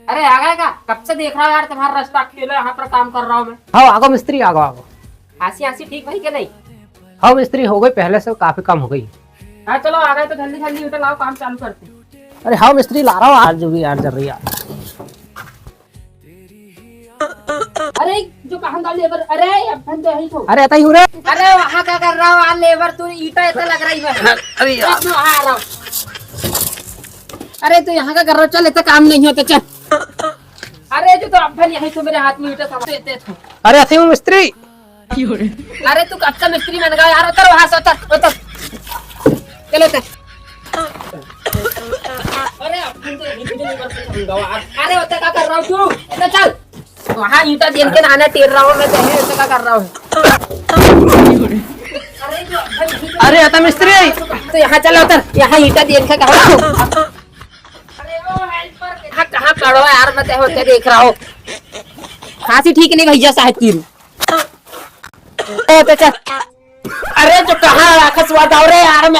अरे आ गए का? कब से देख रहा हूँ यार तुम्हारा रास्ता अकेले यहाँ पर काम कर रहा हूँ मैं। हाँ आगो मिस्त्री आगो आगो। हंसी हंसी ठीक भाई के नहीं? हाँ मिस्त्री हो गई, पहले से काफी कम हो गई। हाँ चलो आ गए तो जल्दी जल्दी उठो, लाओ काम चालू करते। अरे हाँ मिस्त्री ला रहा हूँ आज भी यार, जल रही यार। अरे जो कहाँ लेबर, अरे अपन तो यही तो। अरे ऐसा ही हो रहा है। अरे वहाँ क्या कर रहा हूँ यार, लेबर तू ईटा ऐसा लग रही है। अरे यार मैं आ रहा हूँ। अरे तू यहाँ का कर रहा हूँ, चल इतना काम नहीं होता चल। अरे जो तो अपन यही तो मेरे हाथ में ईटा समझते थे। अरे ऐसे ही हूँ मिस्त्री। अरे तू कब से मिस्त्री बन गया यार, उतर वहाँ से उतर उतर। चलो उतर। अरे अपन तो यही तो लेबर से समझाओ यार। अरे उतर क्या कर रहा हूँ तू, इतना चल। वहाँ ईटा देन के नाना टेर रहा हूँ मैं, तो है क्या कर रहा हूँ। अरे ऐसा मिस्त्री तो यहाँ चलो उतर, यहाँ ईटा देन के कहा। अरे वो हेल्पर कहाँ खड़ा है यार, मैं तो होते देख रहा हूँ। खांसी ठीक नहीं भैया साहब की। चल अरे जो कहाँ राखस हुआ था रे यार मैं।